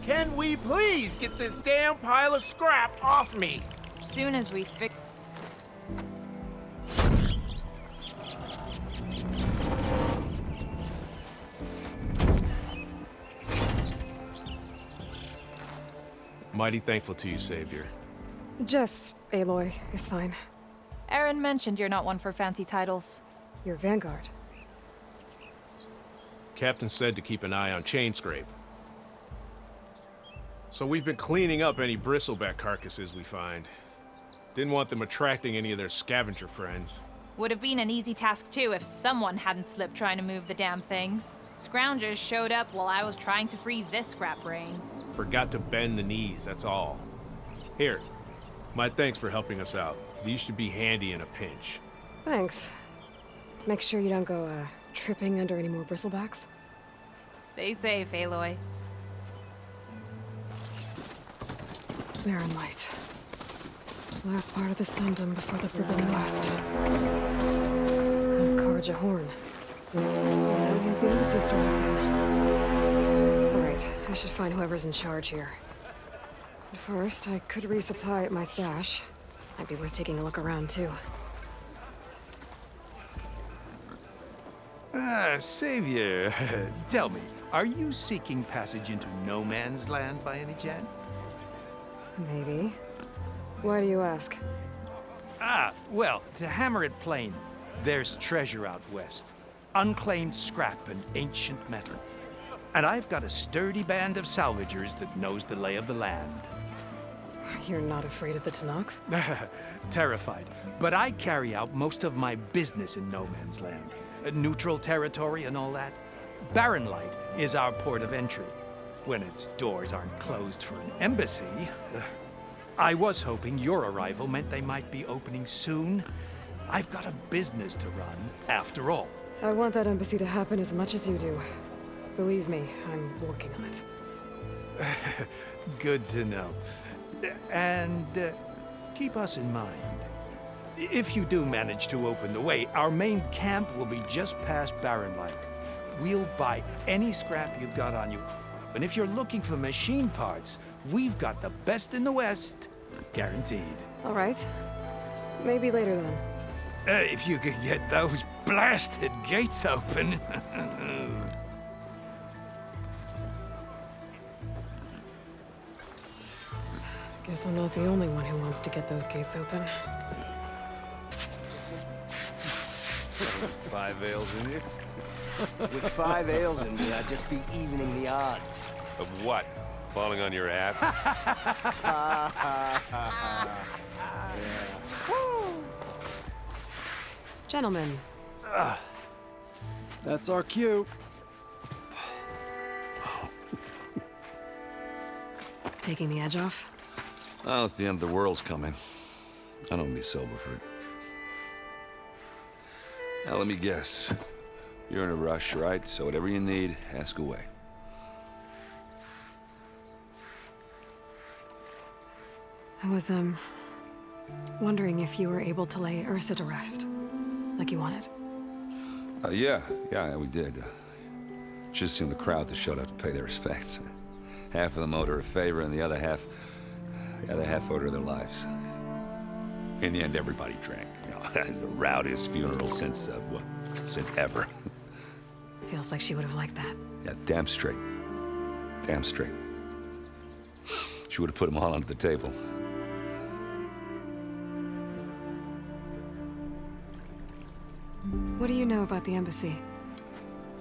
Can we please get this damn pile of scrap off me? Soon as we fix... Mighty thankful to you, Savior. Just Aloy is fine. Aaron mentioned you're not one for fancy titles. You're Vanguard. Captain said to keep an eye on Chainscrape. So we've been cleaning up any bristleback carcasses we find. Didn't want them attracting any of their scavenger friends. Would have been an easy task too if someone hadn't slipped trying to move the damn things. Scroungers showed up while I was trying to free this scrap brain. Forgot to bend the knees, that's all. Here, my thanks for helping us out. These should be handy in a pinch. Thanks. Make sure you don't go, tripping under any more bristlebacks. Stay safe, Aloy. Barren light. Last part of the Sundom before the Forbidden West. Karja Horn. That means the embassy storm soon. Alright, I should find whoever's in charge here. But first, I could resupply at my stash. Might be worth taking a look around, too. Savior, tell me, are you seeking passage into no man's land by any chance? Maybe. Why do you ask? Well, to hammer it plain, there's treasure out west. Unclaimed scrap and ancient metal. And I've got a sturdy band of salvagers that knows the lay of the land. You're not afraid of the Tenakth? Terrified. But I carry out most of my business in no man's land. Neutral territory and all that. Barren Light is our port of entry. When its doors aren't closed for an embassy. I was hoping your arrival meant they might be opening soon. I've got a business to run, after all. I want that embassy to happen as much as you do. Believe me, I'm working on it. Good to know. And keep us in mind. If you do manage to open the way, our main camp will be just past Barren Light. We'll buy any scrap you've got on you. And if you're looking for machine parts, we've got the best in the West. Guaranteed. All right. Maybe later then. If you could get those blasted gates open. Guess I'm not the only one who wants to get those gates open. 5 ales in you? With 5 ales in me, I'd just be evening the odds. Of what? Falling on your ass? Gentlemen. That's our cue. Taking the edge off? Oh, if the end of the world's coming, I don't be sober for it. Now, let me guess. You're in a rush, right? So whatever you need, ask away. I was, wondering if you were able to lay Ursa to rest, like you wanted. Yeah, we did. Just seemed the crowd that showed up to pay their respects. Half of them owed her a favor, and the other half owed her their lives. In the end, everybody drank. You know, it's the rowdiest funeral since ever. Feels like she would have liked that. Yeah, damn straight. Damn straight. She would have put them all under the table. What do you know about the embassy?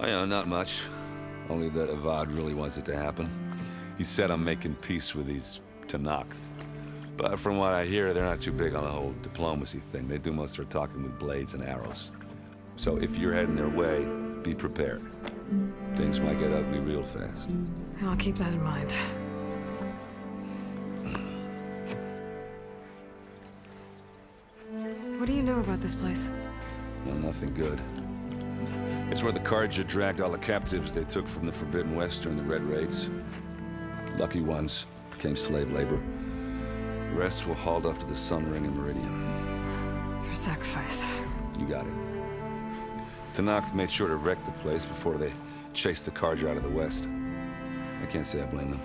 Oh, yeah, not much. Only that Avad really wants it to happen. He said I'm making peace with these Tenakth. But from what I hear, they're not too big on the whole diplomacy thing. They do most of their talking with blades and arrows. So if you're heading their way, be prepared. Things might get ugly real fast. I'll keep that in mind. What do you know about this place? Well, nothing good. It's where the Karja dragged all the captives they took from the Forbidden West during the Red Raids. Lucky ones became slave labor. The rest were hauled off to the Sun Ring and Meridian. Your sacrifice. You got it. Tenakth made sure to wreck the place before they chased the Karja out of the West. I can't say I blame them.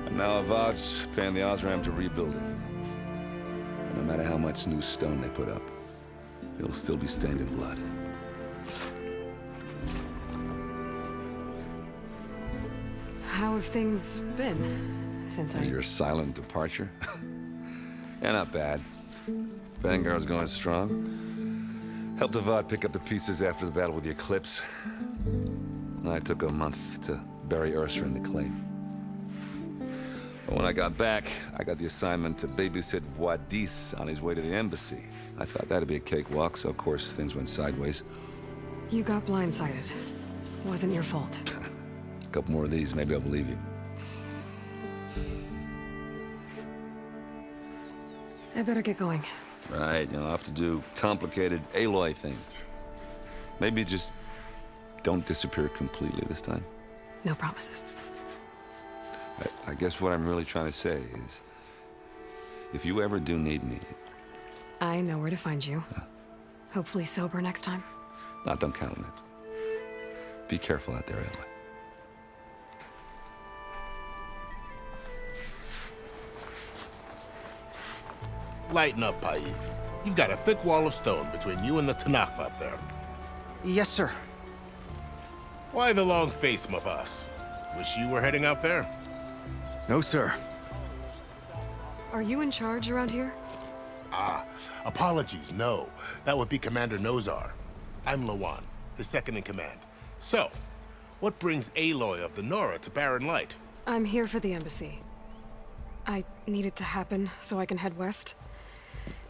And now Avad's paying the Osram to rebuild it. And no matter how much new stone they put up, it'll still be stained in blood. How have things been since I... Your silent departure? Yeah, not bad. Vanguard's going strong. Helped Avad pick up the pieces after the battle with the Eclipse. And I took a month to bury Ursa in the claim. But when I got back, I got the assignment to babysit Wadis on his way to the embassy. I thought that'd be a cakewalk, so of course things went sideways. You got blindsided. Wasn't your fault. A couple more of these, maybe I'll believe you. I better get going. Right, I'll have to do complicated Aloy things. Maybe just don't disappear completely this time. No promises. I guess what I'm really trying to say is, if you ever do need me... I know where to find you. Hopefully sober next time. Don't count on it. Be careful out there, Aloy. Lighten up, Paiv. You've got a thick wall of stone between you and the Tanakh up there. Yes, sir. Why the long face, Mavas? Wish you were heading out there? No, sir. Are you in charge around here? Apologies, no. That would be Commander Nozar. I'm Lawan, his second in command. So, what brings Aloy of the Nora to Barren Light? I'm here for the embassy. I need it to happen so I can head west.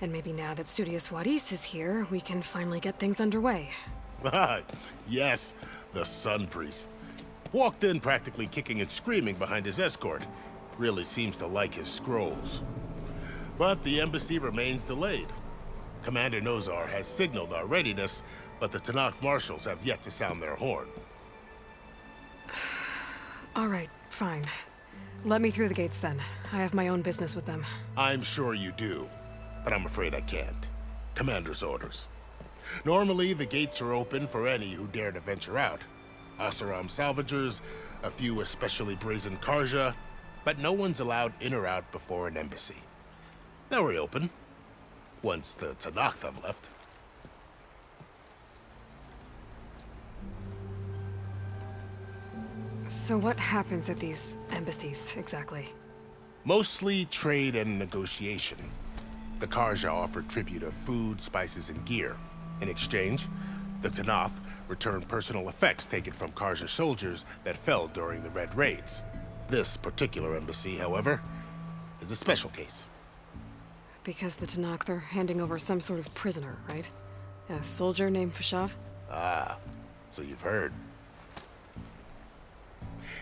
And maybe now that Studious Wadis is here, we can finally get things underway. Yes, the Sun Priest. Walked in practically kicking and screaming behind his escort. Really seems to like his scrolls. But the embassy remains delayed. Commander Nozar has signaled our readiness, but the Tanakh marshals have yet to sound their horn. All right, fine. Let me through the gates then. I have my own business with them. I'm sure you do, but I'm afraid I can't. Commander's orders. Normally, the gates are open for any who dare to venture out. Asaram salvagers, a few especially brazen Karja, but no one's allowed in or out before an embassy. They'll reopen, once the Tanakh have left. So what happens at these embassies, exactly? Mostly trade and negotiation. The Karja offer tribute of food, spices, and gear. In exchange, the Tanakh return personal effects taken from Karja soldiers that fell during the Red Raids. This particular embassy, however, is a special case. Because the Tanakh are handing over some sort of prisoner, right? A soldier named Fashav? Ah, so you've heard.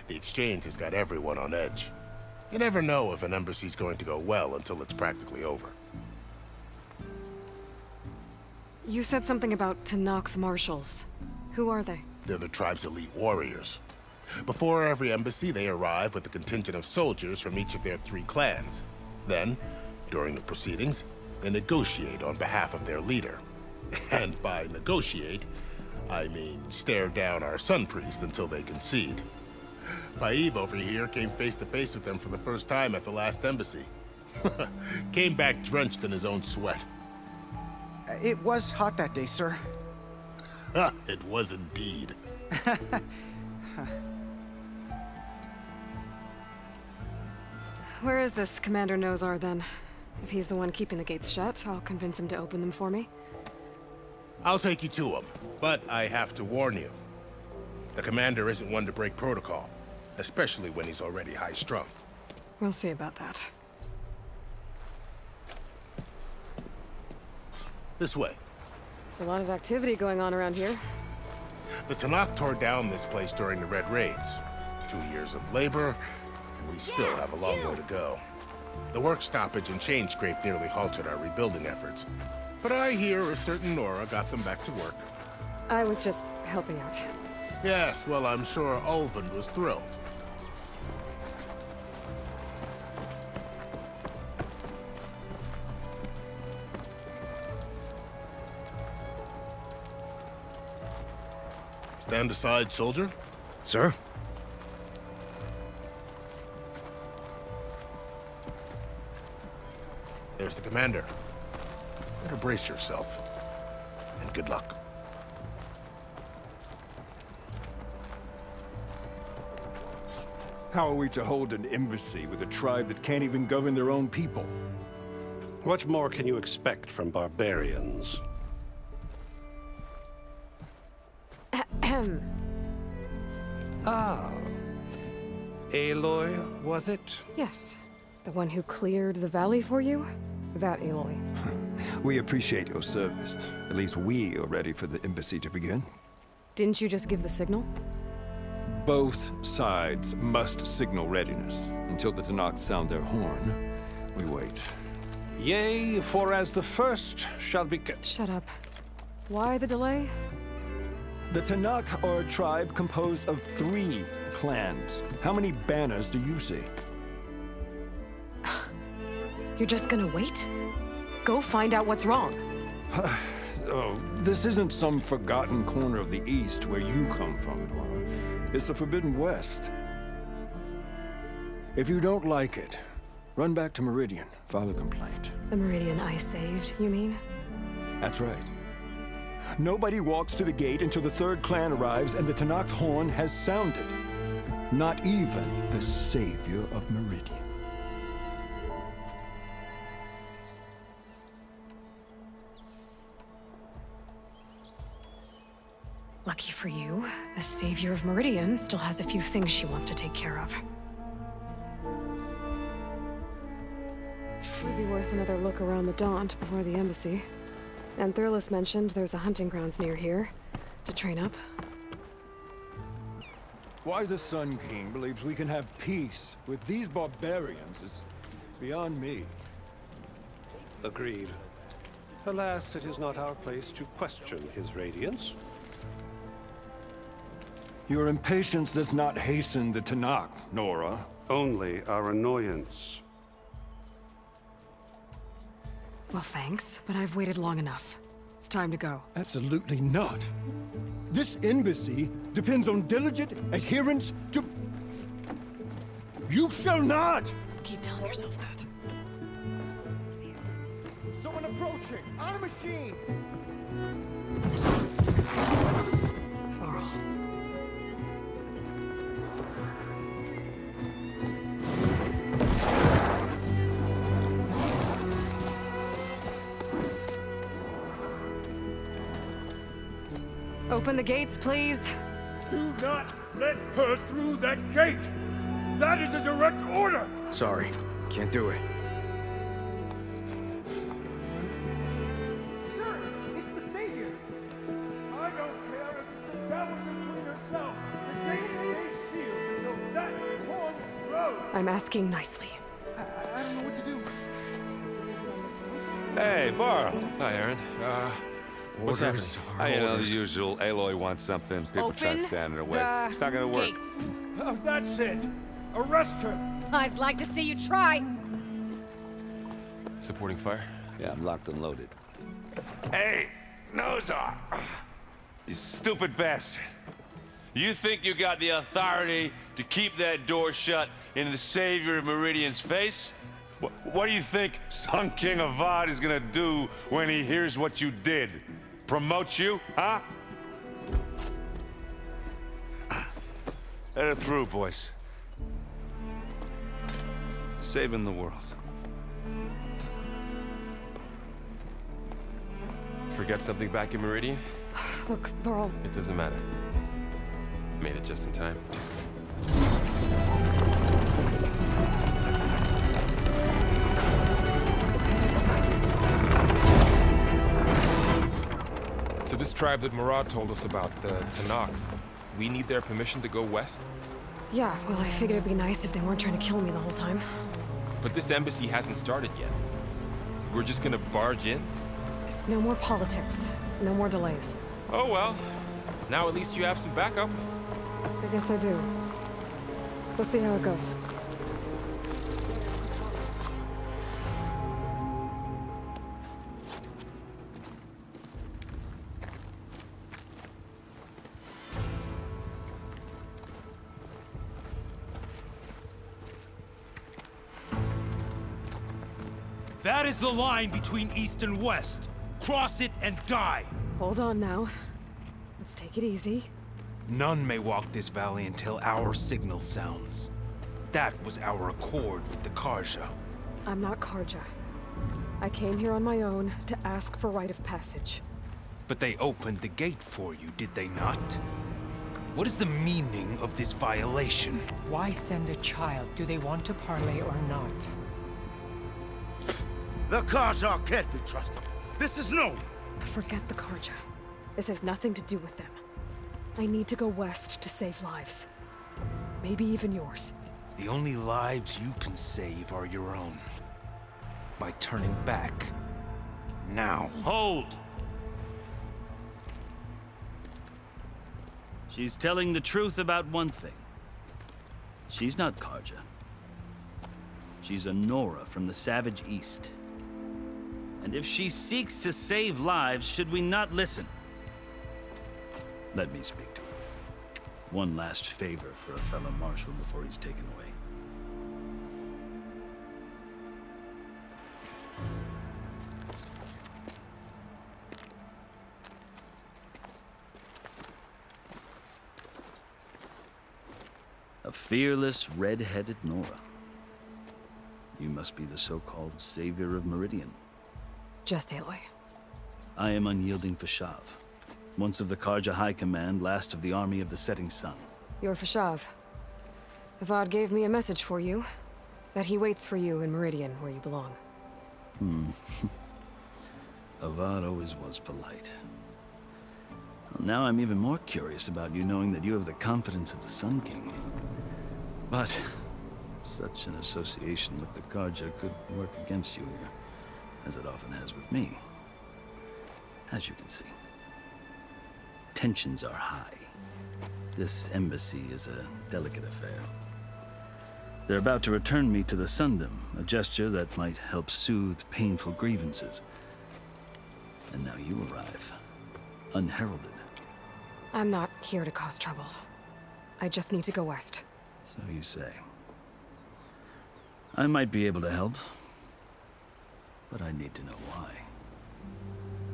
The exchange has got everyone on edge. You never know if an embassy's going to go well until it's practically over. You said something about Tanakh marshals. Who are they? They're the tribe's elite warriors. Before every embassy, they arrive with a contingent of soldiers from each of their 3 clans. Then, during the proceedings, they negotiate on behalf of their leader. And by negotiate, I mean stare down our Sun Priest until they concede. Paiv over here came face to face with them for the first time at the last embassy. Came back drenched in his own sweat. It was hot that day, sir. It was indeed. Where is this Commander Nozar, then? If he's the one keeping the gates shut, I'll convince him to open them for me. I'll take you to him, but I have to warn you. The commander isn't one to break protocol, especially when he's already high-strung. We'll see about that. This way. There's a lot of activity going on around here. The Tanakh tore down this place during the Red Raids. 2 years of labor, and we still have a long way to go. The work stoppage and chain scrape nearly halted our rebuilding efforts. But I hear a certain Nora got them back to work. I was just helping out. Yes, well, I'm sure Ulvin was thrilled. Stand aside, soldier. Sir? There's the commander. Better brace yourself. And good luck. How are we to hold an embassy with a tribe that can't even govern their own people? What more can you expect from barbarians? Ahem. Ah. Aloy, was it? Yes. The one who cleared the valley for you? That Aloy. We appreciate your service. At least we are ready for the embassy to begin. Didn't you just give the signal? Both sides must signal readiness. Until the Tanakh sound their horn, we wait. Yea, for as the first shall be... Shut up. Why the delay? The Tanakh are a tribe composed of 3 clans. How many banners do you see? You're just gonna wait? Go find out what's wrong. Oh, this isn't some forgotten corner of the East where you come from, Dora. It's the Forbidden West. If you don't like it, run back to Meridian, file a complaint. The Meridian I saved, you mean? That's right. Nobody walks to the gate until the 3rd clan arrives and the Tanakh's horn has sounded. Not even the savior of Meridian. Lucky for you, the savior of Meridian still has a few things she wants to take care of. Might be worth another look around the Daunt before the embassy. And Thurlis mentioned there's a hunting grounds near here to train up. Why the Sun King believes we can have peace with these barbarians is beyond me. Agreed. Alas, it is not our place to question his radiance. Your impatience does not hasten the Tanakh, Nora. Only our annoyance. Well, thanks, but I've waited long enough. It's time to go. Absolutely not. This embassy depends on diligent adherence to... You shall not! Keep telling yourself that. Someone approaching! On a machine! Varl. Open the gates, please. Do not let her through that gate! That is a direct order! Sorry, can't do it. Sir, it's the Savior! I don't care if it's the devil between herself. The gate stays sealed until that horn blows! I'm asking nicely. I don't know what to do. Hey, Varl. Hi, Aaron. What's happening? You know, the usual. Aloy wants something. People try to Open stand in her way. the It's not gonna work. gates. Oh, that's it! Arrest her! I'd like to see you try. Supporting fire? Yeah, I'm locked and loaded. Hey, Nozar! You stupid bastard. You think you got the authority to keep that door shut in the savior of Meridian's face? What do you think Sun King Avad is gonna do when he hears what you did? Promote you, huh? Let her through, boys. Saving the world. Forget something back in Meridian? Look, Varl, It doesn't matter. Made it just in time. So this tribe that Murad told us about, the Tanakh, we need their permission to go west? yeah, well, I figured it'd be nice if they weren't trying to kill me the whole time. But this embassy hasn't started yet. We're just gonna barge in? There's no more politics. No more delays. Oh well. Now at least you have some backup. I guess I do. We'll see how it goes. That is the line between East and West. Cross it and die. Hold on now. Let's take it easy. None may walk this valley until our signal sounds. That was our accord with the Karja. I'm not Karja. I came here on my own to ask for rite of passage. But they opened the gate for you, did they not? What is the meaning of this violation? Why send a child? Do they want to parley or not? The Karja can't be trusted. This is known. Forget the Karja. This has nothing to do with them. I need to go west to save lives. Maybe even yours. The only lives you can save are your own. By turning back. Now. Hold! She's telling the truth about one thing. She's not Karja. She's a Nora from the Savage East. And if she seeks to save lives, should we not listen? Let me speak to her. One last favor for a fellow marshal before he's taken away. A fearless, red-headed Nora. You must be the so-called savior of Meridian. Just Aloy. I am unyielding Fashav. Once of the Karja High Command, last of the army of the setting sun. You're Fashav. Avad gave me a message for you. That he waits for you in Meridian, where you belong. Avad always was polite. Well, now I'm even more curious about you knowing that you have the confidence of the Sun King. But such an association with the Karja could work against you here, as it often has with me. As you can see. Tensions are high. This embassy is a delicate affair. They're about to return me to the Sundom, a gesture that might help soothe painful grievances. And now you arrive, unheralded. I'm not here to cause trouble. I just need to go west. So you say. I might be able to help, but I need to know why.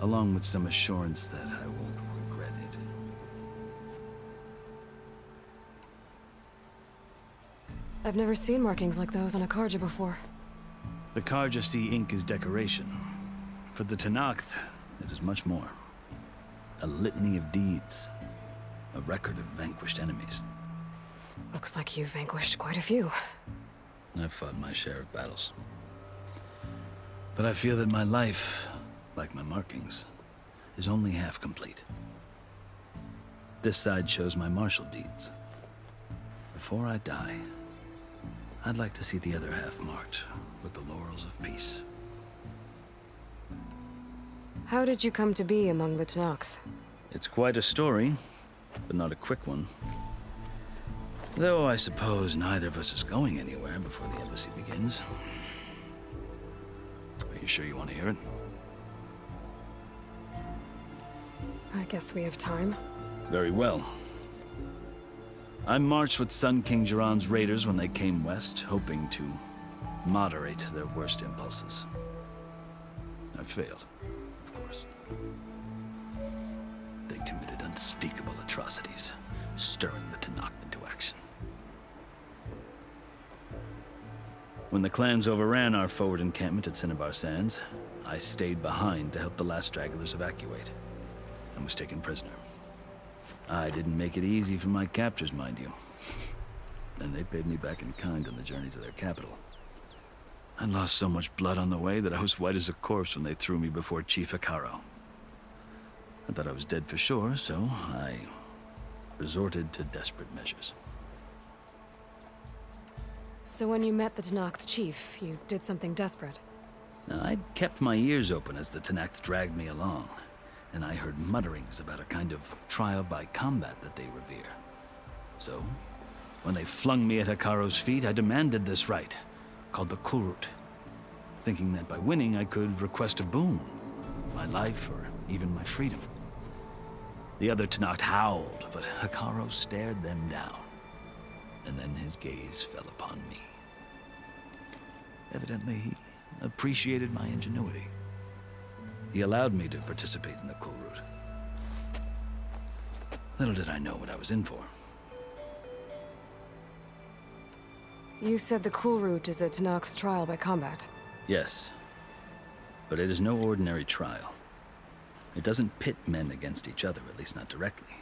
Along with some assurance that I won't regret it. I've never seen markings like those on a Karja before. The Karja see ink as decoration. For the Tenakth, it is much more. A litany of deeds. A record of vanquished enemies. Looks like you've vanquished quite a few. I've fought my share of battles. But I feel that my life, like my markings, is only half complete. This side shows my martial deeds. Before I die, I'd like to see the other half marked with the laurels of peace. How did you come to be among the Tenakth? It's quite a story, but not a quick one. Though I suppose neither of us is going anywhere before the embassy begins. Are you sure you want to hear it? I guess we have time. Very well. I marched with Sun King Jiran's raiders when they came west, hoping to moderate their worst impulses. I failed, of course. They committed unspeakable atrocities, stirring the Tenakth into action. When the clans overran our forward encampment at Cinnabar Sands, I stayed behind to help the last stragglers evacuate, and was taken prisoner. I didn't make it easy for my captors, mind you. And they paid me back in kind on the journey to their capital. I lost so much blood on the way that I was white as a corpse when they threw me before Chief Hekaro. I thought I was dead for sure, so I resorted to desperate measures. So when you met the Tenakth chief, you did something desperate? Now, I'd kept my ears open as the Tenakth dragged me along, and I heard mutterings about a kind of trial by combat that they revere. So, when they flung me at Hekaro's feet, I demanded this rite, called the Kurut, thinking that by winning I could request a boon, my life or even my freedom. The other Tenakth howled, but Hekaro stared them down, and then his gaze fell upon me. Evidently, he appreciated my ingenuity. He allowed me to participate in the cool route. Little did I know what I was in for. You said the cool route is a Tenakth's trial by combat. Yes, but it is no ordinary trial. It doesn't pit men against each other, at least not directly.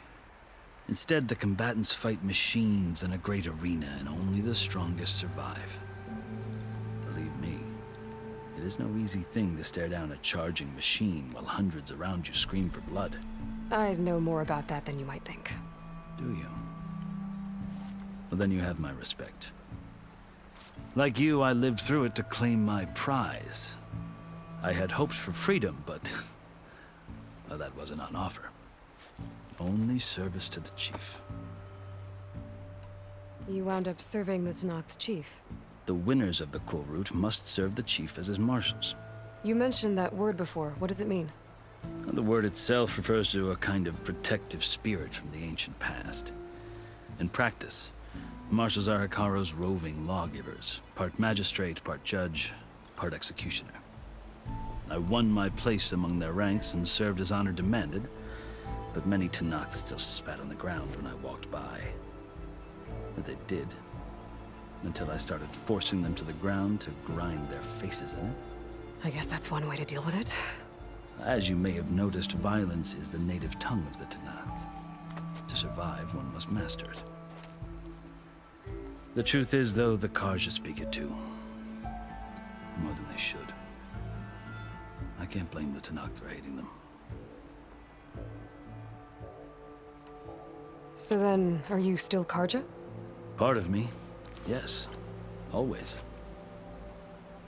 Instead, the combatants fight machines in a great arena, and only the strongest survive. Believe me, it is no easy thing to stare down a charging machine while hundreds around you scream for blood. I know more about that than you might think. Do you? Well, then you have my respect. Like you, I lived through it to claim my prize. I had hoped for freedom, but well, that wasn't on offer. Only service to the chief. You wound up serving the Tenakth chief. The winners of the cool route must serve the chief as his marshals. You mentioned that word before. What does it mean? Well, the word itself refers to a kind of protective spirit from the ancient past. In practice, marshals are Hekaro's roving lawgivers, part magistrate, part judge, part executioner. I won my place among their ranks and served as honor demanded, but many Tenakths still spat on the ground when I walked by. But they did, until I started forcing them to the ground to grind their faces in it. I guess that's one way to deal with it. As you may have noticed, violence is the native tongue of the Tenakth. To survive, one must master it. The truth is, though, the Karja speak it too. More than they should. I can't blame the Tenakth for hating them. So then, are you still Karja? Part of me, yes. Always.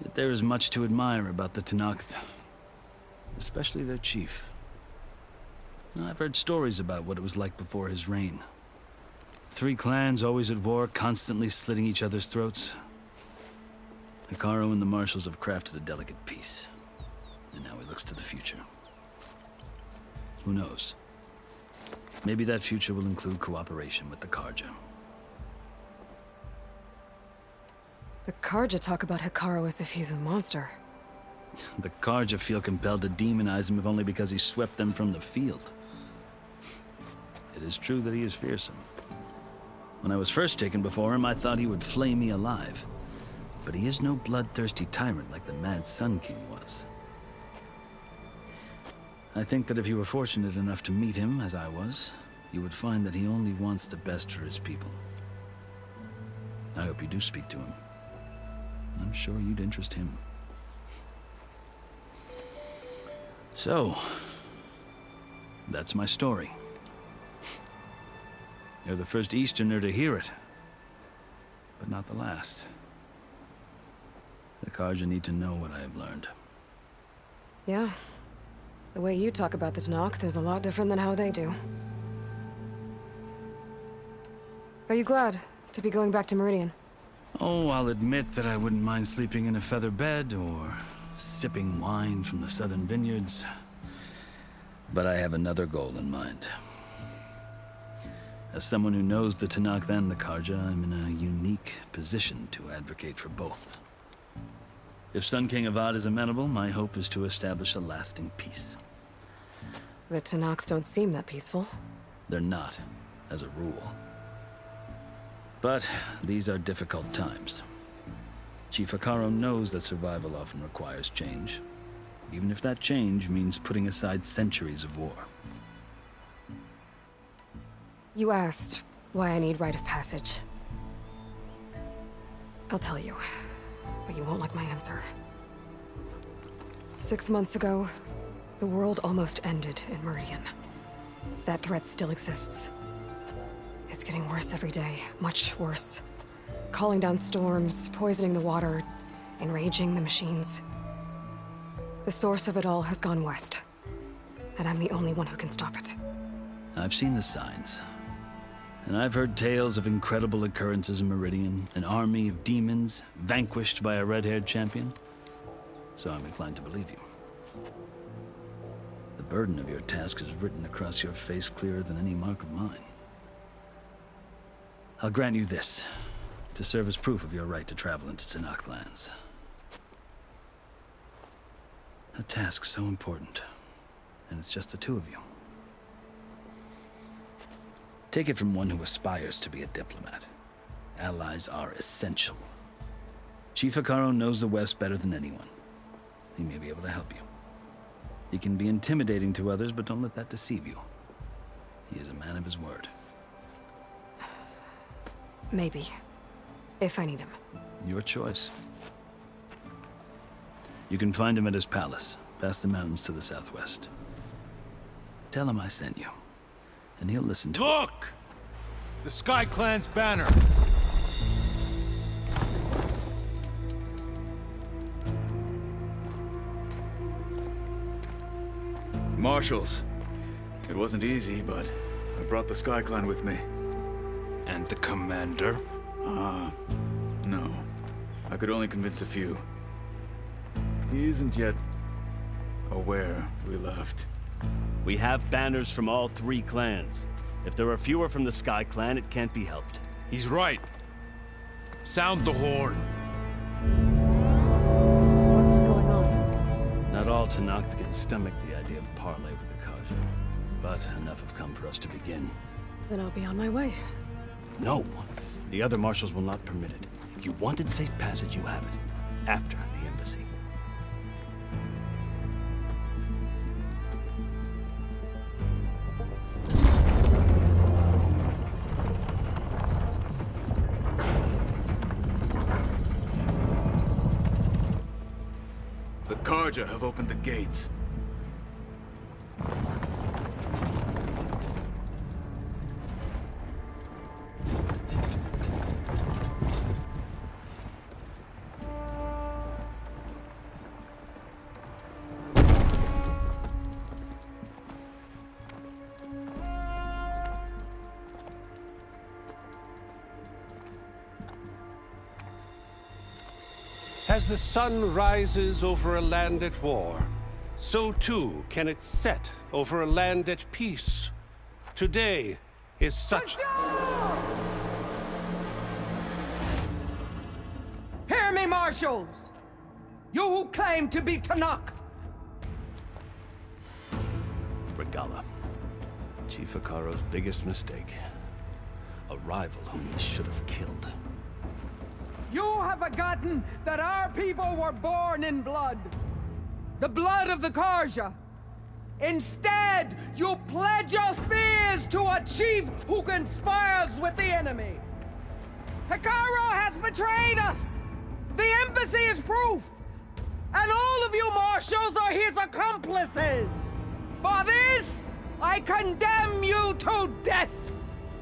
Yet there is much to admire about the Tenakth. Especially their chief. I've heard stories about what it was like before his reign. 3 clans always at war, constantly slitting each other's throats. Hekaro and the marshals have crafted a delicate peace. And now he looks to the future. Who knows? Maybe that future will include cooperation with the Karja. The Karja talk about Hekaro as if he's a monster. The Karja feel compelled to demonize him if only because he swept them from the field. It is true that he is fearsome. When I was first taken before him, I thought he would flay me alive. But he is no bloodthirsty tyrant like the Mad Sun King was. I think that if you were fortunate enough to meet him, as I was, you would find that he only wants the best for his people. I hope you do speak to him. I'm sure you'd interest him. So, that's my story. You're the first Easterner to hear it, but not the last. The Karja need to know what I have learned. Yeah. The way you talk about the Tenakth is a lot different than how they do. Are you glad to be going back to Meridian? Oh, I'll admit that I wouldn't mind sleeping in a feather bed or sipping wine from the southern vineyards. But I have another goal in mind. As someone who knows the Tenakth and the Karja, I'm in a unique position to advocate for both. If Sun King Avad is amenable, my hope is to establish a lasting peace. The Tenakth don't seem that peaceful. They're not, as a rule. But these are difficult times. Chief Hekaro knows that survival often requires change, even if that change means putting aside centuries of war. You asked why I need rite of passage. I'll tell you, but you won't like my answer. 6 months ago, the world almost ended in Meridian. That threat still exists. It's getting worse every day, much worse. Calling down storms, poisoning the water, enraging the machines. The source of it all has gone west, and I'm the only one who can stop it. I've seen the signs. And I've heard tales of incredible occurrences in Meridian, an army of demons vanquished by a red-haired champion. So I'm inclined to believe you. The burden of your task is written across your face clearer than any mark of mine. I'll grant you this, to serve as proof of your right to travel into Tenakth lands. A task so important. And it's just the two of you. Take it from one who aspires to be a diplomat. Allies are essential. Chief Hikaru knows the West better than anyone. He may be able to help you. He can be intimidating to others, but don't let that deceive you. He is a man of his word. Maybe. If I need him. Your choice. You can find him at his palace, past the mountains to the southwest. Tell him I sent you, and he'll listen to Look! The Sky Clan's banner! Marshals. It wasn't easy, but I brought the Sky Clan with me. And the commander? No. I could only convince a few. He isn't yet aware we left. We have banners from all 3 clans. If there are fewer from the Sky Clan, it can't be helped. He's right. Sound the horn. What's going on? Not all Tenakth can stomach the idea of parley with the Karja, but enough have come for us to begin. Then I'll be on my way. No! The other marshals will not permit it. You wanted safe passage, you have it. After the embassy. The Karja have opened the gates. As the sun rises over a land at war, so too can it set over a land at peace. Today is such... Hear me, marshals! You who claim to be Tenakth! Regala. Chief Hikaru's biggest mistake. A rival whom he should have killed. You have forgotten that our people were born in blood. The blood of the Karja. Instead, you pledge your spears to a chief who conspires with the enemy. Hikaru has betrayed us. The embassy is proof. And all of you marshals are his accomplices. For this, I condemn you to death.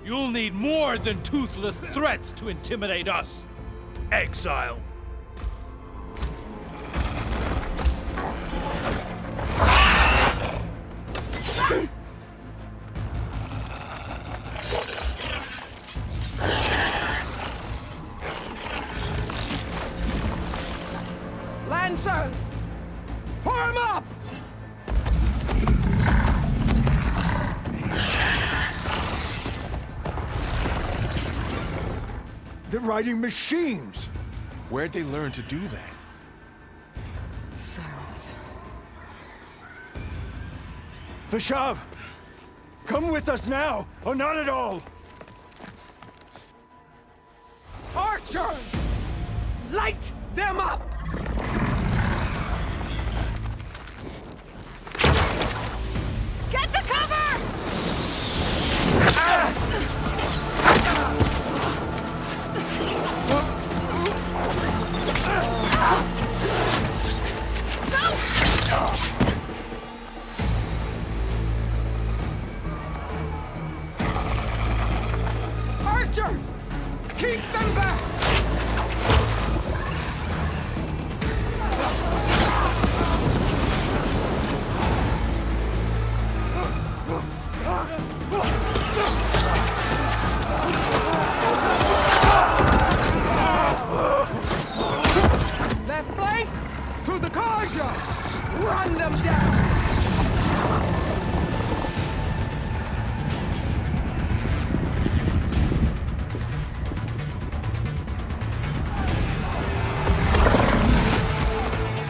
You'll need more than toothless threats to intimidate us. Exile. Lancers, form up! They're riding machines! Where'd they learn to do that? Silence. Vashav! Come with us now, or not at all! Archers! Light them up! Get to cover! Archers! Keep them back! Left flank! To the Karja! Run them down!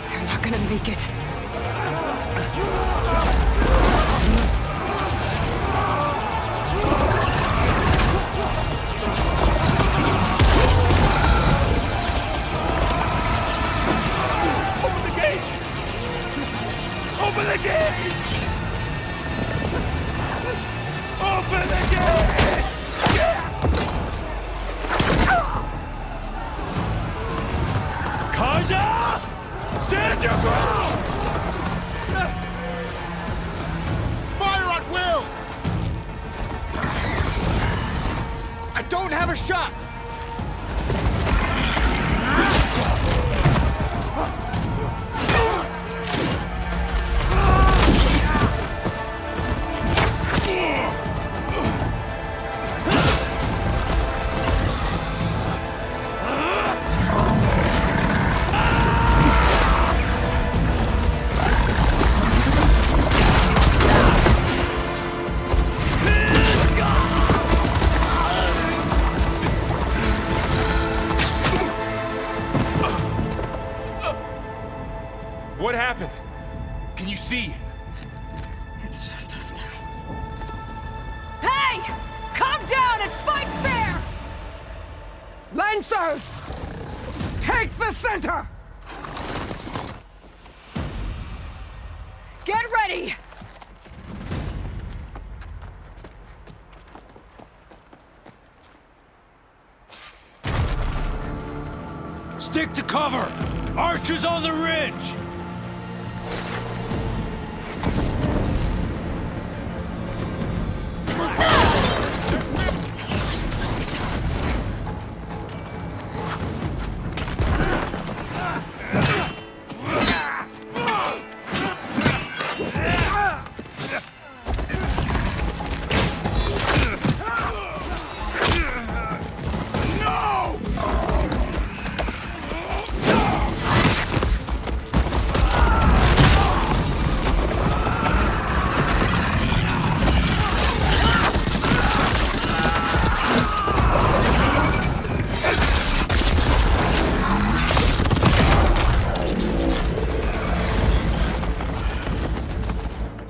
They're not gonna make it. Open the gates! Open the gates! Open the gates! Karja! Stand your ground! Fire at will! I don't have a shot! What happened? Can you see? It's just us now. Hey! Calm down and fight fair! Lancers! Take the center! Get ready! Stick to cover! Archers on the ridge!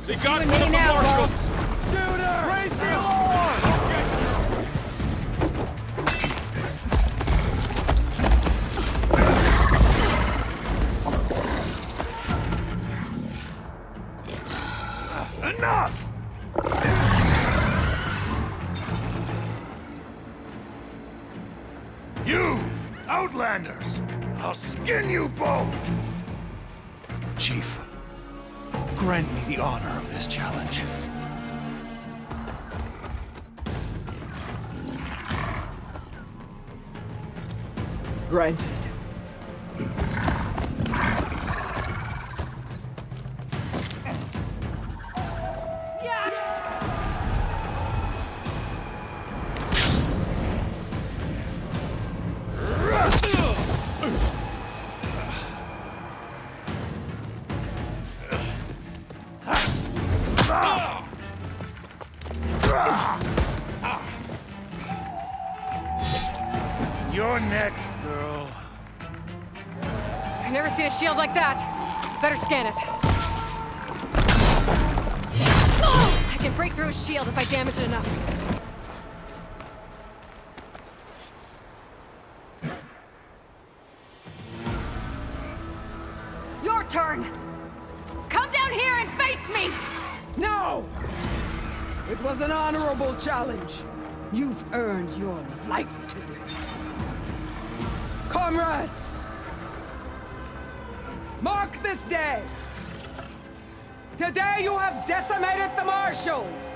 They got one of the marshals! Raise the alarm! Enough! You, Outlanders! I'll skin you both! Chief, grant me the honor of this challenge. Granted. You're next, girl. I've never seen a shield like that. Better scan it. I can break through a shield if I damage it enough. Your turn! Come down here and face me! No! It was an honorable challenge. You've earned your life today. Comrades! Mark this day! Today you have decimated the marshals!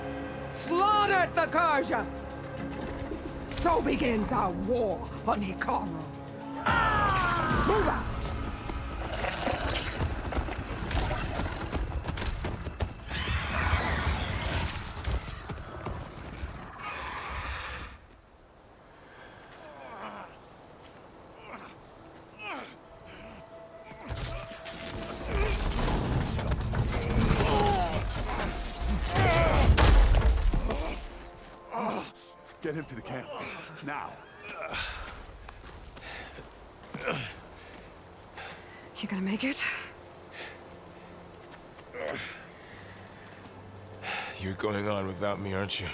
Slaughtered the Karja! So begins our war on Hikaru. Move out! Get him to the camp. Now. You gonna make it? You're going on without me, aren't you?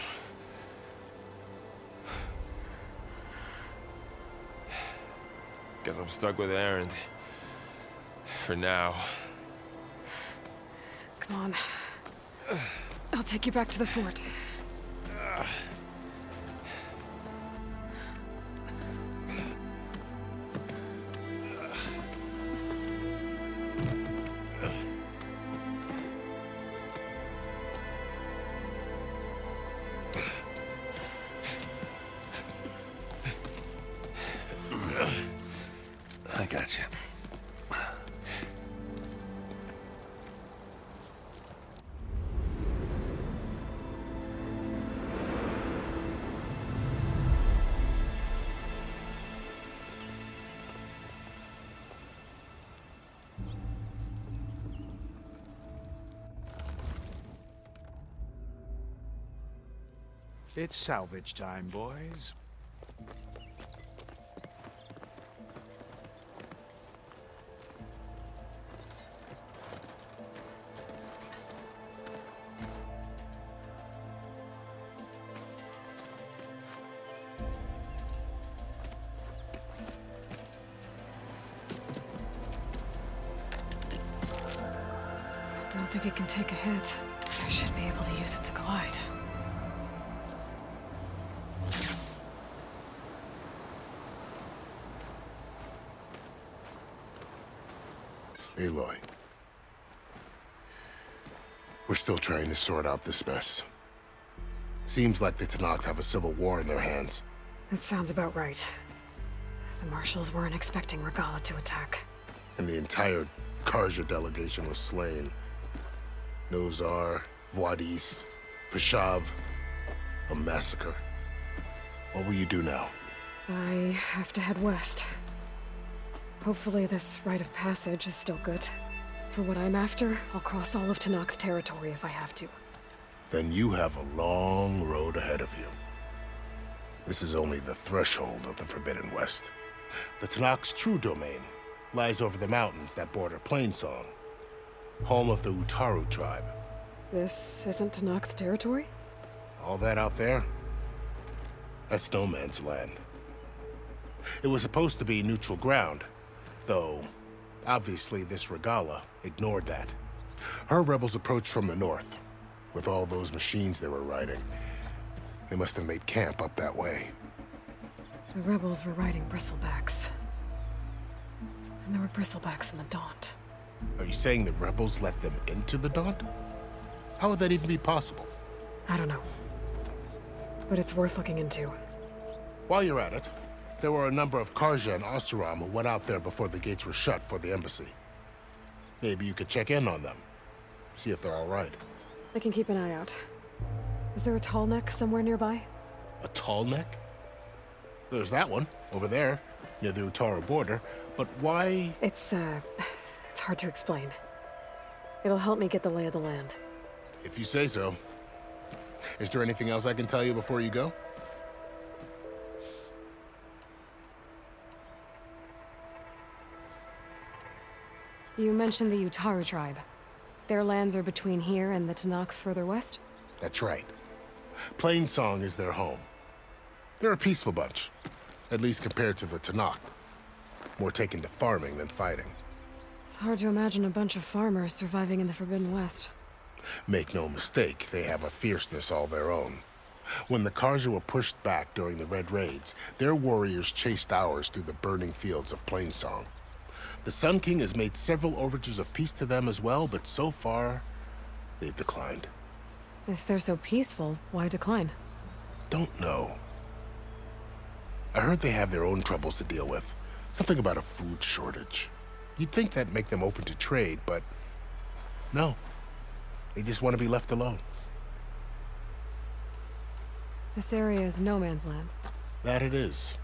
Guess I'm stuck with Aaron. For now. Come on. I'll take you back to the fort. I got you. It's salvage time, boys. Don't think it can take a hit. I should be able to use it to glide. Aloy. We're still trying to sort out this mess. Seems like the Tenakth have a civil war in their hands. That sounds about right. The marshals weren't expecting Regala to attack. And the entire Karja delegation was slain. Nozar, Voidis, Vashav. A massacre. What will you do now? I have to head west. Hopefully this rite of passage is still good. For what I'm after, I'll cross all of Tenakth territory if I have to. Then you have a long road ahead of you. This is only the threshold of the Forbidden West. The Tenakth's true domain lies over the mountains that border Plainsong, home of the Utaru tribe. This isn't Tenakth territory? All that out there? That's no man's land. It was supposed to be neutral ground, though obviously this Regala ignored that. Her rebels approached from the north, with all those machines they were riding. They must have made camp up that way. The rebels were riding bristlebacks. And there were bristlebacks in the Daunt. Are you saying the rebels let them into the Daunt? How would that even be possible? I don't know. But it's worth looking into. While you're at it, there were a number of Karja and Oseram who went out there before the gates were shut for the embassy. Maybe you could check in on them. See if they're all right. I can keep an eye out. Is there a tall neck somewhere nearby? A tall neck? There's that one, over there, near the Utaru border. But why? It's hard to explain. It'll help me get the lay of the land. If you say so. Is there anything else I can tell you before you go? You mentioned the Utaru tribe. Their lands are between here and the Tenakth further west? That's right. Plainsong is their home. They're a peaceful bunch, at least compared to the Tenakth. More taken to farming than fighting. It's hard to imagine a bunch of farmers surviving in the Forbidden West. Make no mistake, they have a fierceness all their own. When the Karja were pushed back during the Red Raids, their warriors chased ours through the burning fields of Plainsong. The Sun King has made several overtures of peace to them as well, but so far, they've declined. If they're so peaceful, why decline? Don't know. I heard they have their own troubles to deal with. Something about a food shortage. You'd think that'd make them open to trade, but no. They just want to be left alone. This area is no man's land. That it is.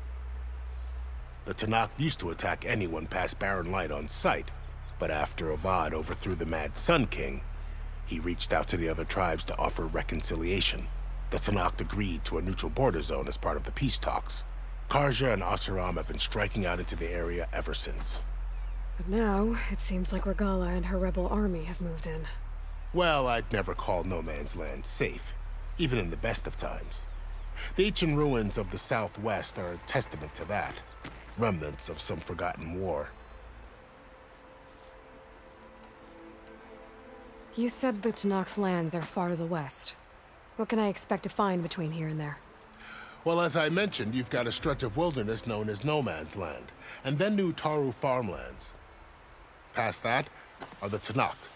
The Tenakth used to attack anyone past Barren Light on sight, but after Avad overthrew the Mad Sun King, he reached out to the other tribes to offer reconciliation. The Tenakth agreed to a neutral border zone as part of the peace talks. Karja and Oseram have been striking out into the area ever since. But now, it seems like Regala and her rebel army have moved in. Well, I'd never call No Man's Land safe, even in the best of times. The ancient ruins of the Southwest are a testament to that. Remnants of some forgotten war. You said the Tenakth lands are far to the west. What can I expect to find between here and there? Well, as I mentioned, you've got a stretch of wilderness known as No Man's Land, and then new Taru farmlands. Past that are the Tenakth.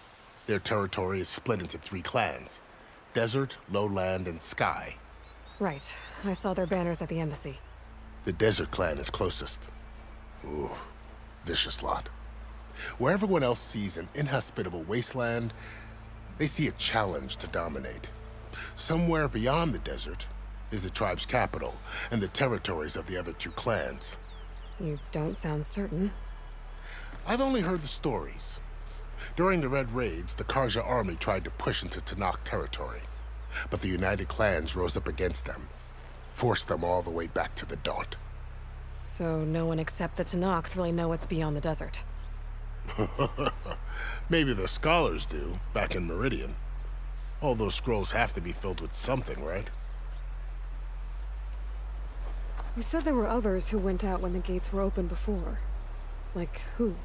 Their territory is split into 3 clans: Desert, Lowland, and Sky. Right. I saw their banners at the embassy. The Desert clan is closest. Ooh, vicious lot. Where everyone else sees an inhospitable wasteland, they see a challenge to dominate. Somewhere beyond the desert is the tribe's capital and the territories of the other 2 clans. You don't sound certain. I've only heard the stories. During the Red Raids, the Karja army tried to push into Tenakth territory, but the United Clans rose up against them, forced them all the way back to the Daunt. So no one except the Tenakth really know what's beyond the desert. Maybe the scholars do, back in Meridian. All those scrolls have to be filled with something, right? You said there were others who went out when the gates were open before. Like who?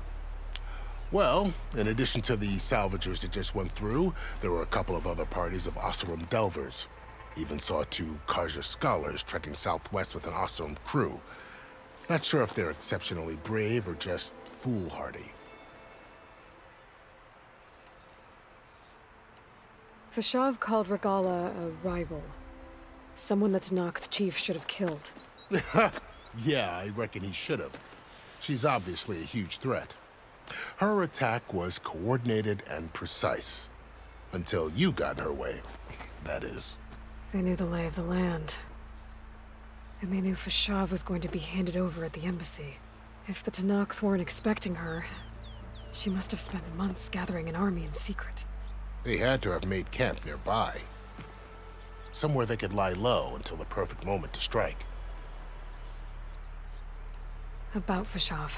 Well, in addition to the salvagers that just went through, there were a couple of other parties of Oseram delvers. Even saw 2 Karja scholars trekking southwest with an Oseram crew. Not sure if they're exceptionally brave or just foolhardy. Fashav called Regala a rival. Someone the Tenakth chief should have killed. Yeah, I reckon he should have. She's obviously a huge threat. Her attack was coordinated and precise. Until you got in her way, that is. They knew the lay of the land. And they knew Fashav was going to be handed over at the embassy. If the Tenakth weren't expecting her, she must have spent months gathering an army in secret. They had to have made camp nearby. Somewhere they could lie low until the perfect moment to strike. About Fashav.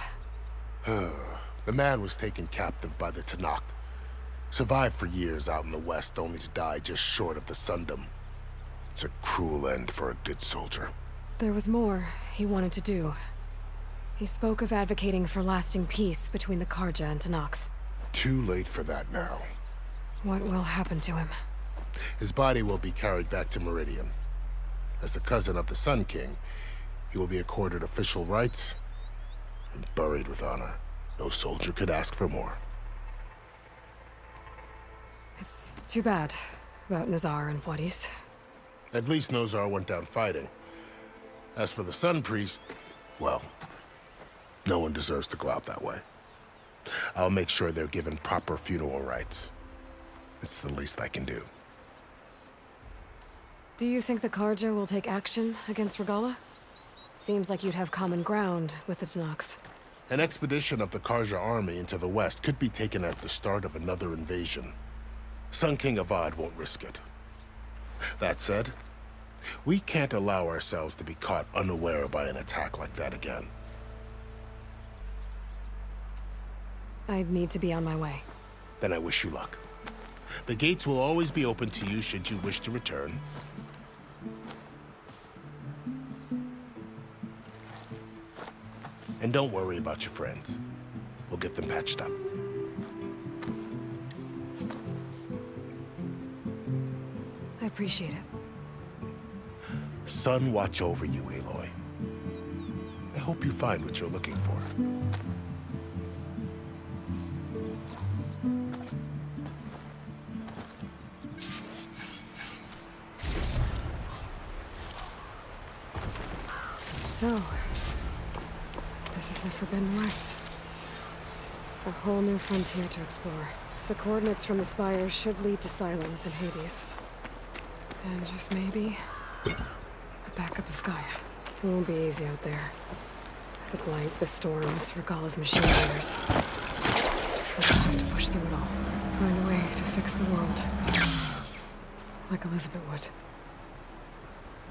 The man was taken captive by the Tenakth. Survived for years out in the west, only to die just short of the Sundom. It's a cruel end for a good soldier. There was more he wanted to do. He spoke of advocating for lasting peace between the Karja and Tenakth. Too late for that now. What will happen to him? His body will be carried back to Meridian. As a cousin of the Sun King, he will be accorded official rights and buried with honor. No soldier could ask for more. It's too bad about Nazar and Wadis. At least Nozar went down fighting. As for the Sun Priest, well, no one deserves to go out that way. I'll make sure they're given proper funeral rites. It's the least I can do. Do you think the Karja will take action against Regala? Seems like you'd have common ground with the Tenakth. An expedition of the Karja army into the west could be taken as the start of another invasion. Sun King Avad won't risk it. That said, we can't allow ourselves to be caught unaware by an attack like that again. I need to be on my way. Then I wish you luck. The gates will always be open to you should you wish to return. And don't worry about your friends. We'll get them patched up. I appreciate it. Sun watch over you, Aloy. I hope you find what you're looking for. So, this is the Forbidden West. A whole new frontier to explore. The coordinates from the spires should lead to Silence and Hades. And just maybe, a backup of Gaia. It won't be easy out there. The blight, the storms, Regala's machine gunners. We'll have to push through it all. Find a way to fix the world. Like Elizabeth would.